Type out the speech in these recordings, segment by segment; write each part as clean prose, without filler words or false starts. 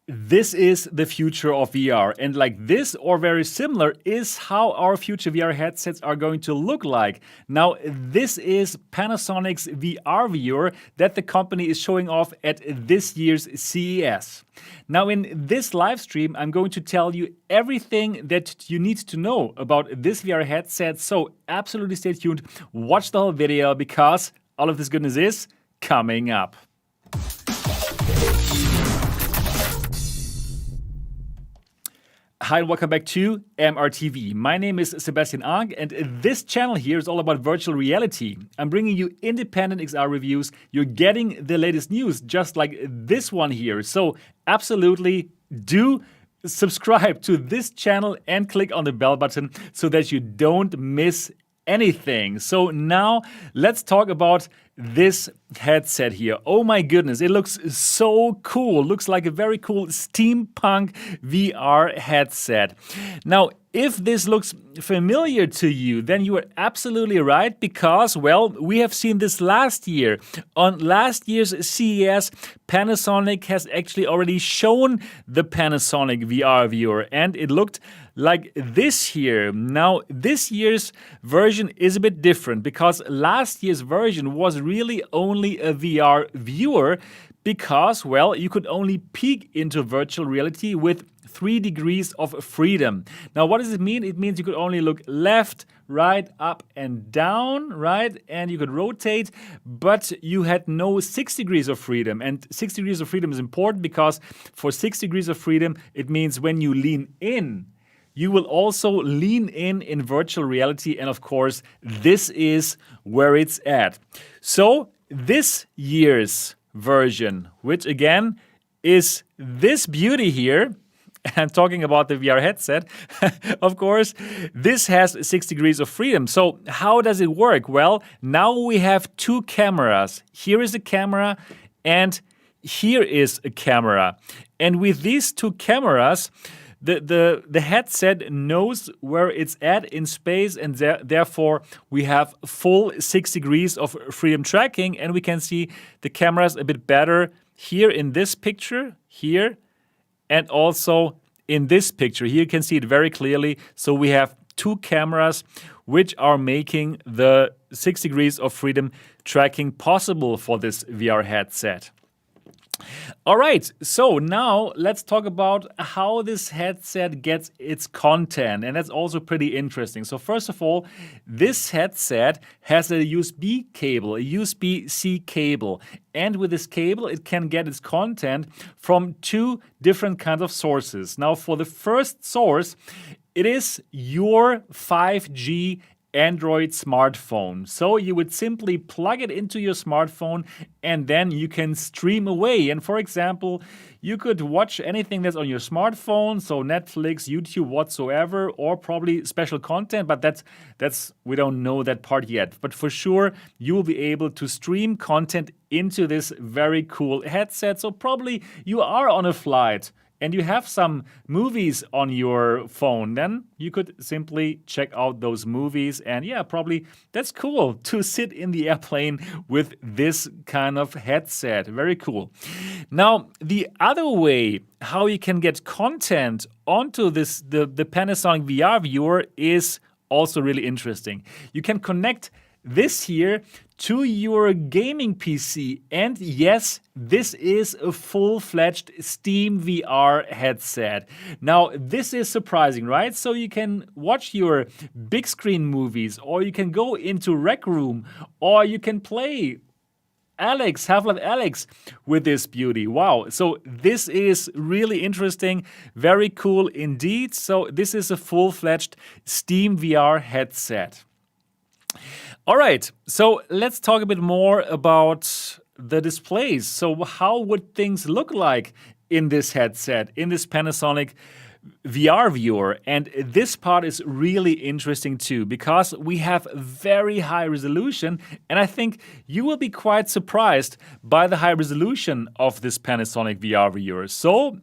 This is the future of VR, and like this or very similar is how our future VR headsets are going to look like. Now, this is Panasonic's VR viewer that the company is showing off at this year's CES. Now, in this live stream, I'm going to tell you everything that you need to know about this VR headset, so absolutely stay tuned, watch the whole video because all of this goodness is coming up. Hi and welcome back to MRTV. My name is Sebastian Arndt and this channel here is all about virtual reality. I'm bringing you independent XR reviews. You're getting the latest news just like this one here. So absolutely do subscribe to this channel and click on the bell button so that you don't miss anything. So now let's talk about this headset here. Oh my goodness, it looks so cool. Looks like a very cool steampunk VR headset. Now, if this looks familiar to you, then you are absolutely right because, well, we have seen this last year. On last year's CES, Panasonic has actually already shown the Panasonic VR viewer and it looked like this here. Now, this year's version is a bit different because last year's version was really only a VR viewer because, well, you could only peek into virtual reality with 3 degrees of freedom. Now, what does it mean? It means you could only look left, right, up, and down, right? And you could rotate, but you had no 6 degrees of freedom. And 6 degrees of freedom is important because for 6 degrees of freedom, it means when you lean in, you will also lean in virtual reality. And of course, this is where it's at. So this year's version, which again is this beauty here, I'm talking about the VR headset, of course, this has 6 degrees of freedom. So how does it work? Well, now we have 2 cameras. Here is a camera and here is a camera. And with these 2 cameras, the headset knows where it's at in space and therefore we have full 6 degrees of freedom tracking and we can see the cameras a bit better here in this picture, here, and also in this picture. Here you can see it very clearly. So we have 2 cameras which are making the 6 degrees of freedom tracking possible for this VR headset. All right, so now let's talk about how this headset gets its content, and that's also pretty interesting. So first of all, this headset has a USB cable, a USB-C cable, and with this cable, it can get its content from 2 different kinds of sources. Now, for the first source, it is your 5G Android smartphone. So you would simply plug it into your smartphone and then you can stream away. And for example, you could watch anything that's on your smartphone, so Netflix, YouTube, whatsoever, or probably special content, but that's we don't know that part yet. But for sure, you will be able to stream content into this very cool headset. So probably you are on a flight and you have some movies on your phone, then you could simply check out those movies. And yeah, probably that's cool to sit in the airplane with this kind of headset. Very cool. Now, the other way how you can get content onto this, the Panasonic VR viewer is also really interesting. You can connect this here to your gaming PC. And yes, this is a full-fledged SteamVR headset. Now, this is surprising, right? So you can watch your big screen movies, or you can go into Rec Room, or you can play Half-Life Alyx with this beauty. Wow. So this is really interesting. Very cool indeed. So this is a full-fledged SteamVR headset. All right, so let's talk a bit more about the displays. So how would things look like in this headset, in this Panasonic VR viewer? And this part is really interesting too, because we have very high resolution, and I think you will be quite surprised by the high resolution of this Panasonic VR viewer. So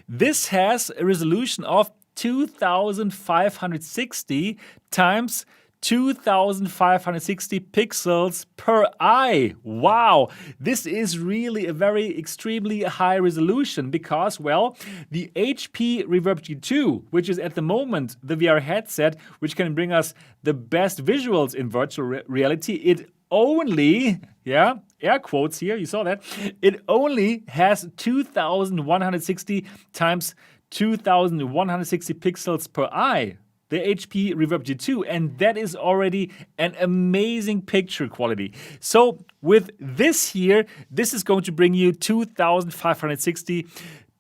this has a resolution of 2560 times 2560 pixels per eye. Wow, this is really a very extremely high resolution because, well, the HP Reverb G2, which is at the moment the VR headset, which can bring us the best visuals in virtual reality, it only, air quotes here, you saw that, it only has 2160 times 2160 pixels per eye. The HP Reverb G2, and that is already an amazing picture quality. So with this here, this is going to bring you 2560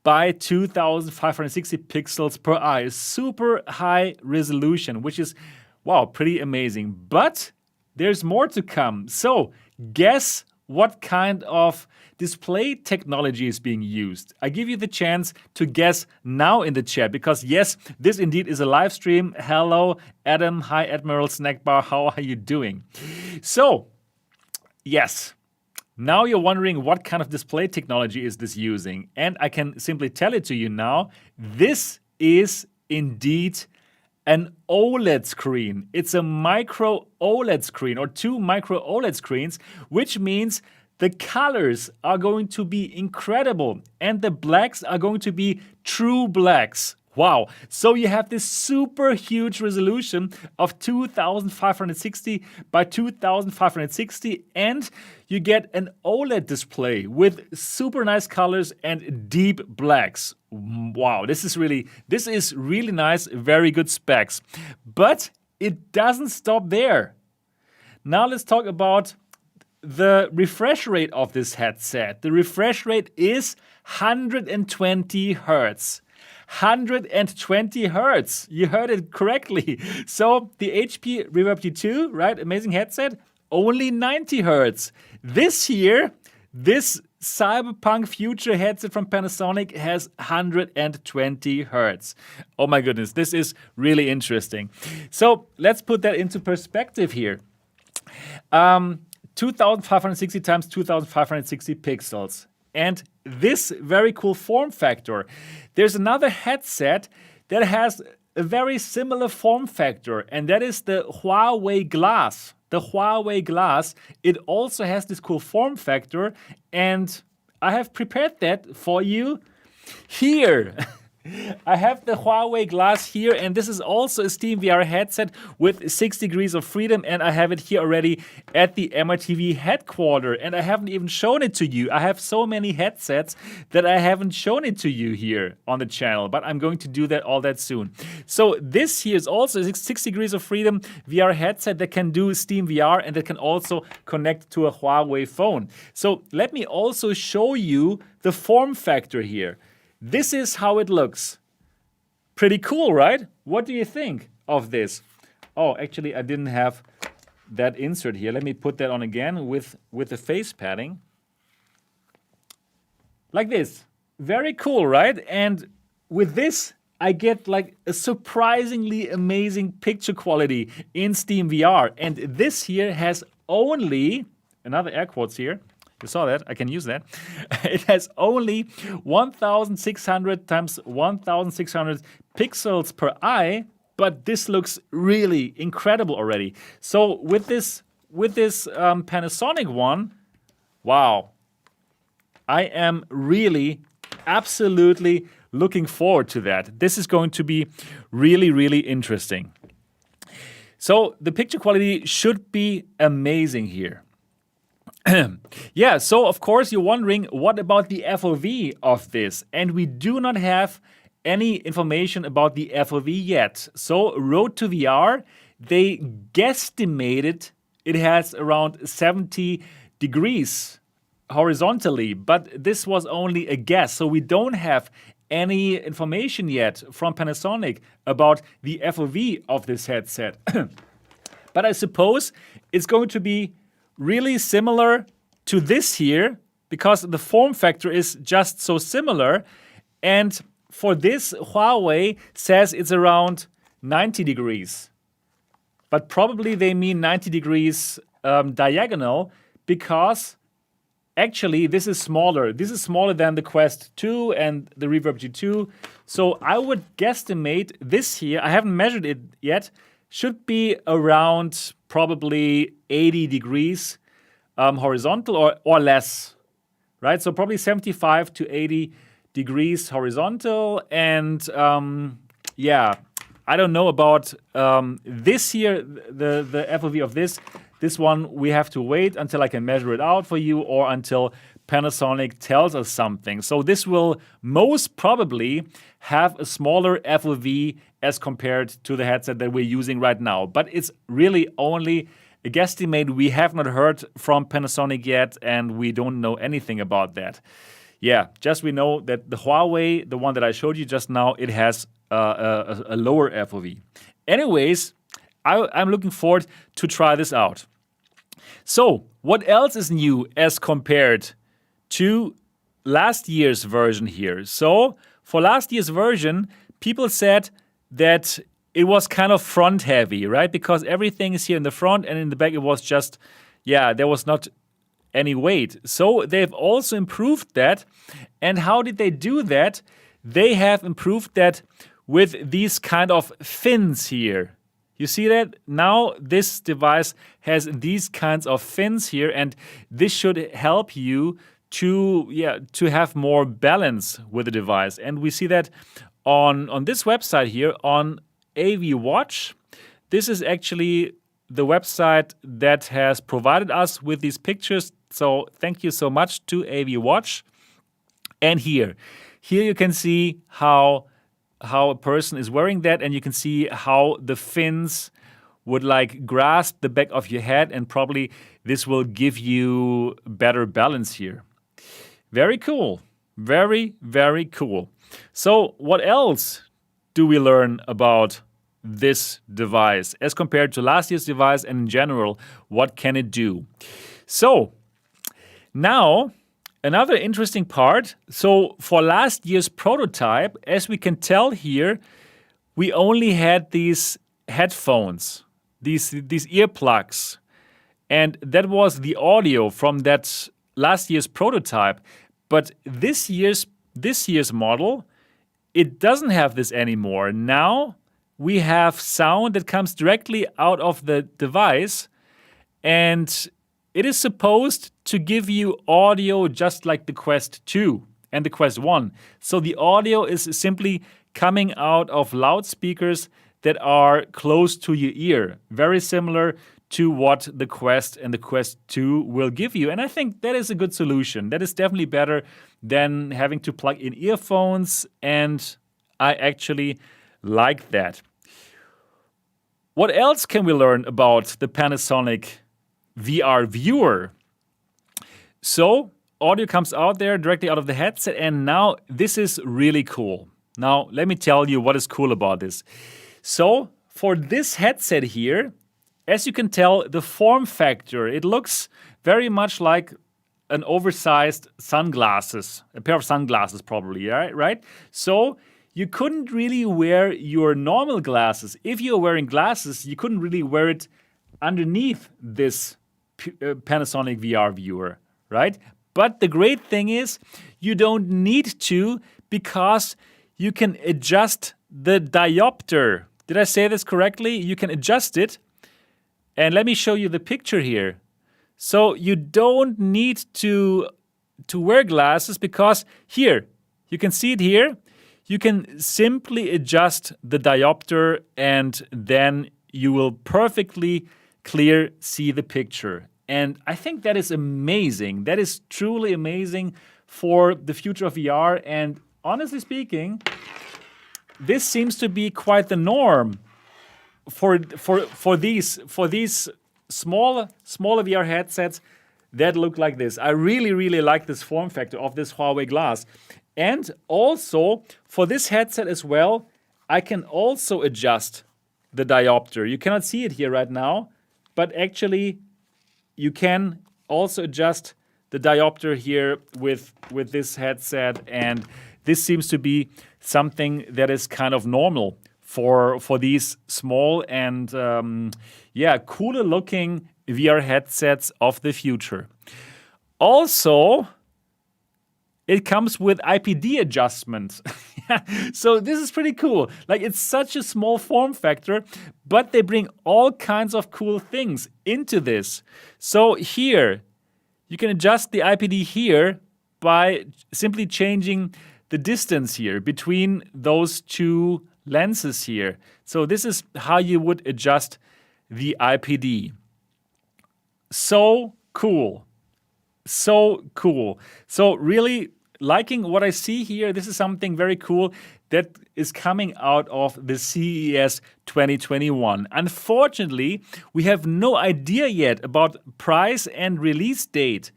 by 2560 pixels per eye. Super high resolution, which is, wow, pretty amazing. But there's more to come. So guess what kind of display technology is being used? I give you the chance to guess now in the chat because yes, this indeed is a live stream. Hello, Adam. Hi, Admiral Snackbar. How are you doing? So, yes, now you're wondering what kind of display technology is this using? And I can simply tell it to you now. This is indeed an OLED screen. It's a micro OLED screen or two micro OLED screens, which means the colors are going to be incredible and the blacks are going to be true blacks. Wow. So you have this super huge resolution of 2560 by 2560 and you get an OLED display with super nice colors and deep blacks. Wow, this is really nice, very good specs. But it doesn't stop there. Now let's talk about the refresh rate of this headset. The refresh rate is 120 hertz. 120 hertz. You heard it correctly. So the HP Reverb G2, right? Amazing headset, only 90 hertz. This year, this Cyberpunk Future headset from Panasonic has 120 hertz. Oh my goodness, this is really interesting. So let's put that into perspective here. 2560 times 2560 pixels. And this very cool form factor. There's another headset that has a very similar form factor, and that is the Huawei Glass. The Huawei Glass, it also has this cool form factor, and I have prepared that for you here. I have the Huawei Glass here, and this is also a SteamVR headset with 6 degrees of freedom, and I have it here already at the MRTV headquarters, and I haven't even shown it to you. I have so many headsets that I haven't shown it to you here on the channel, but I'm going to do all that soon. So this here is also a 6 degrees of freedom VR headset that can do SteamVR and that can also connect to a Huawei phone. So let me also show you the form factor here. This is how it looks. Pretty cool, right? What do you think of this? Oh, actually, I didn't have that insert here. Let me put that on again with the face padding. Like this. Very cool, right? And with this, I get like a surprisingly amazing picture quality in SteamVR. And this here has only, another air quotes here, you saw that, I can use that. It has only 1600 times 1600 pixels per eye, but this looks really incredible already. So with this Panasonic one, wow, I am really absolutely looking forward to that. This is going to be really, really interesting. So the picture quality should be amazing here. Yeah, so of course you're wondering, what about the FOV of this? And we do not have any information about the FOV yet. So Road to VR, they guesstimated it has around 70 degrees horizontally, but this was only a guess. So we don't have any information yet from Panasonic about the FOV of this headset. But I suppose it's going to be really similar to this here because the form factor is just so similar. And for this, Huawei says it's around 90 degrees. But probably they mean 90 degrees diagonal because actually this is smaller. This is smaller than the Quest 2 and the Reverb G2. So I would guesstimate this here, I haven't measured it yet, should be around probably 80 degrees horizontal or less, right? So probably 75 to 80 degrees horizontal. And yeah, I don't know about this here, the FOV of this one. We have to wait until I can measure it out for you, or until Panasonic tells us something. So this will most probably have a smaller FOV as compared to the headset that we're using right now. But it's really only a guesstimate. We have not heard from Panasonic yet, and we don't know anything about that. Yeah, just we know that the Huawei, the one that I showed you just now, it has a lower FOV. Anyways, I'm looking forward to try this out. So, what else is new as compared to last year's version here? So, for last year's version, people said that it was kind of front heavy, right? Because everything is here in the front, and in the back it was just, there was not any weight. So they've also improved that. And how did they do that? They have improved that with these kind of fins here. You see that? Now this device has these kinds of fins here, and this should help you to have more balance with the device. And we see that on this website here, on AV Watch. This is actually the website that has provided us with these pictures. So thank you so much to AV Watch. And here you can see how a person is wearing that, and you can see how the fins would like grasp the back of your head, and probably this will give you better balance here. Very cool. Very, very cool. So what else do we learn about this device as compared to last year's device, and in general, what can it do? So now, another interesting part. So for last year's prototype, as we can tell here, we only had these headphones, these earplugs, and that was the audio from that last year's prototype. But this year's model, it doesn't have this anymore. Now we have sound that comes directly out of the device, and it is supposed to give you audio just like the Quest 2 and the Quest 1. So the audio is simply coming out of loudspeakers that are close to your ear, very similar to what the Quest and the Quest 2 will give you. And I think that is a good solution. That is definitely better than having to plug in earphones, and I actually like that. What else can we learn about the Panasonic VR viewer? So audio comes out there directly out of the headset, and now this is really cool. Now let me tell you what is cool about this. So for this headset here, as you can tell, the form factor, it looks very much like an oversized sunglasses, a pair of sunglasses probably, right? So you couldn't really wear your normal glasses. If you're wearing glasses, you couldn't really wear it underneath this Panasonic VR viewer, right? But the great thing is you don't need to, because you can adjust the diopter. Did I say this correctly? You can adjust it. And let me show you the picture here. So you don't need to wear glasses, because here, you can see it here. You can simply adjust the diopter, and then you will perfectly clear see the picture. And I think that is amazing. That is truly amazing for the future of VR. And honestly speaking, this seems to be quite the norm for these smaller VR headsets that look like this. I really, really like this form factor of this Huawei Glass. And also, for this headset as well, I can also adjust the diopter. You cannot see it here right now, but actually you can also adjust the diopter here with this headset, and this seems to be something that is kind of normal for these small and cooler looking VR headsets of the future. Also, it comes with IPD adjustment. So this is pretty cool. Like, it's such a small form factor, but they bring all kinds of cool things into this. So here, you can adjust the IPD here by simply changing the distance here between those two lenses here. So this is how you would adjust the IPD. So cool. So cool. So really liking what I see here. This is something very cool that is coming out of the CES 2021. Unfortunately, we have no idea yet about price and release date.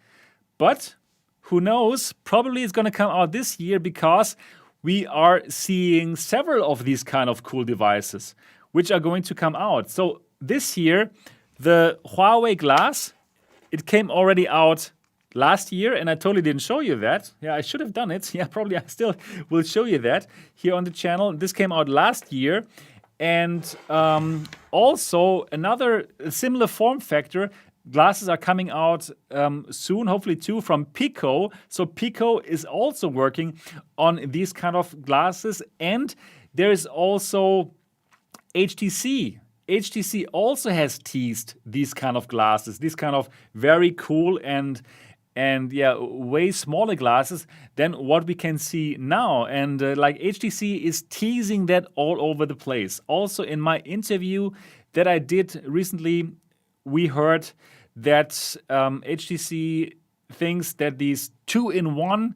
But who knows? Probably it's going to come out this year because we are seeing several of these kind of cool devices which are going to come out. So this year, the Huawei Glass, it came already out last year, and I totally didn't show you that. Yeah, I should have done it. Yeah, probably I still will show you that here on the channel. This came out last year. And also another similar form factor, glasses are coming out soon, hopefully too, from Pico. So Pico is also working on these kind of glasses. And there is also HTC. HTC also has teased these kind of glasses, these kind of very cool and yeah, way smaller glasses than what we can see now. And like HTC is teasing that all over the place. Also in my interview that I did recently, we heard that HTC thinks that these 2-in-1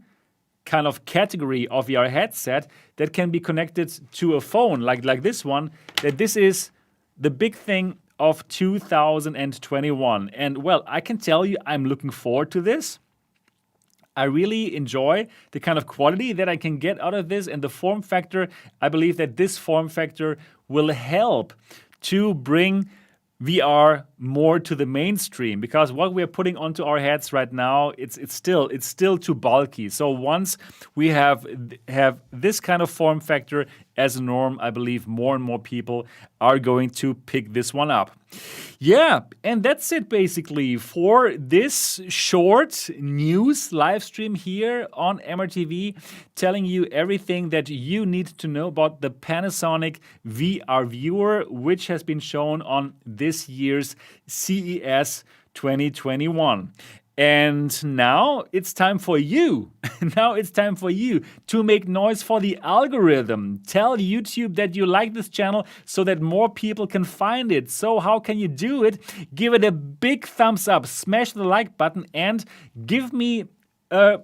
kind of category of VR headset that can be connected to a phone like this one, that this is the big thing of 2021. And well, I can tell you I'm looking forward to this. I really enjoy the kind of quality that I can get out of this and the form factor. I believe that this form factor will help to bring VR more to the mainstream, because what we're putting onto our heads right now, it's still too bulky. So once we have this kind of form factor as a norm, I believe more and more people are going to pick this one up. Yeah, and that's it basically for this short news live stream here on MRTV, telling you everything that you need to know about the Panasonic VR viewer, which has been shown on this year's CES 2021. And now it's time for you. Now it's time for you to make noise for the algorithm. Tell YouTube that you like this channel so that more people can find it. So how can you do it? Give it a big thumbs up, smash the like button, and give me a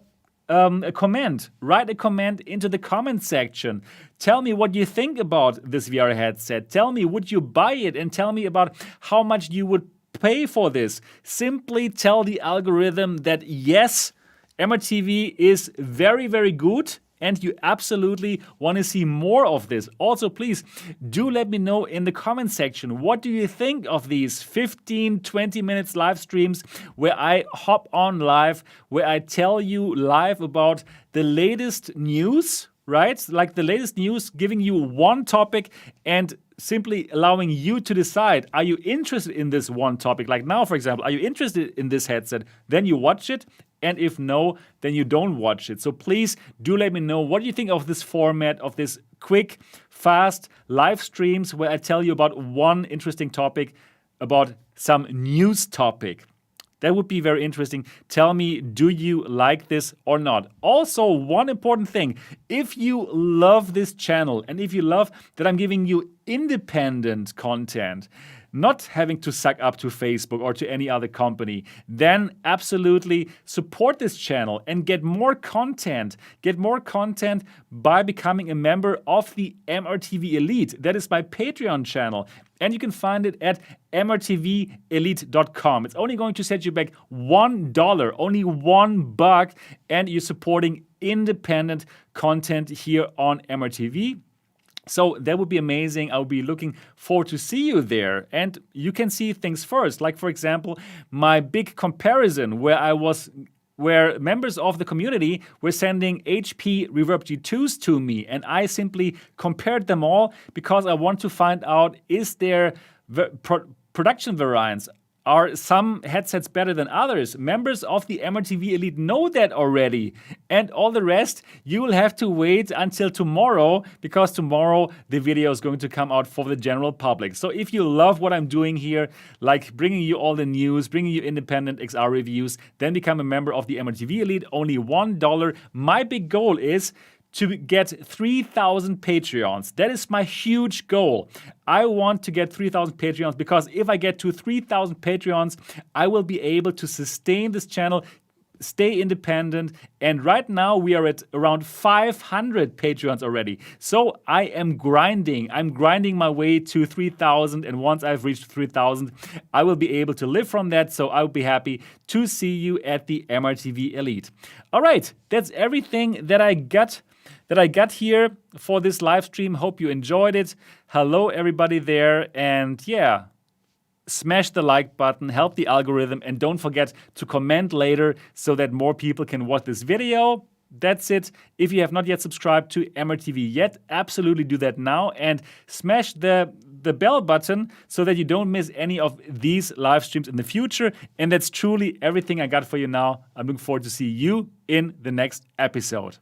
comment. Write a comment into the comment section. Tell me what you think about this VR headset. Tell me, would you buy it? And tell me about how much you would pay for this. Simply tell the algorithm that yes, MRTV is very, very good and you absolutely want to see more of this. Also, please do let me know in the comment section, what do you think of these 15-20 minutes live streams where I hop on live, where I tell you live about the latest news, right? Like the latest news, giving you one topic and simply allowing you to decide, are you interested in this one topic? Like now, for example, are you interested in this headset? Then you watch it. And if no, then you don't watch it. So please do let me know what you think of this format, of this quick, fast live streams where I tell you about one interesting topic, about some news topic. That would be very interesting. Tell me, do you like this or not? Also, one important thing, if you love this channel and if you love that I'm giving you independent content, not having to suck up to Facebook or to any other company, then absolutely support this channel and get more content. Get more content by becoming a member of the MRTV Elite. That is my Patreon channel. And you can find it at mrtvelite.com. It's only going to set you back $1, only $1, and you're supporting independent content here on MRTV. So that would be amazing. I would be looking forward to see you there. And you can see things first. Like, for example, my big comparison where members of the community were sending HP Reverb G2s to me. And I simply compared them all because I want to find out, is there production variance? Are some headsets better than others? Members of the MRTV Elite know that already. And all the rest, you will have to wait until tomorrow, because tomorrow the video is going to come out for the general public. So if you love what I'm doing here, like bringing you all the news, bringing you independent XR reviews, then become a member of the MRTV Elite. Only $1. My big goal is to get 3,000 Patreons. That is my huge goal. I want to get 3,000 Patreons, because if I get to 3,000 Patreons, I will be able to sustain this channel, stay independent, and right now we are at around 500 Patreons already. So I am grinding. I'm grinding my way to 3,000, and once I've reached 3,000, I will be able to live from that. So I will be happy to see you at the MRTV Elite. All right, that's everything that I got here for this live stream. Hope you enjoyed it. Hello, everybody there. And yeah, smash the like button, help the algorithm, and don't forget to comment later so that more people can watch this video. That's it. If you have not yet subscribed to MRTV yet, absolutely do that now, and smash the bell button so that you don't miss any of these live streams in the future. And that's truly everything I got for you now. I'm looking forward to see you in the next episode.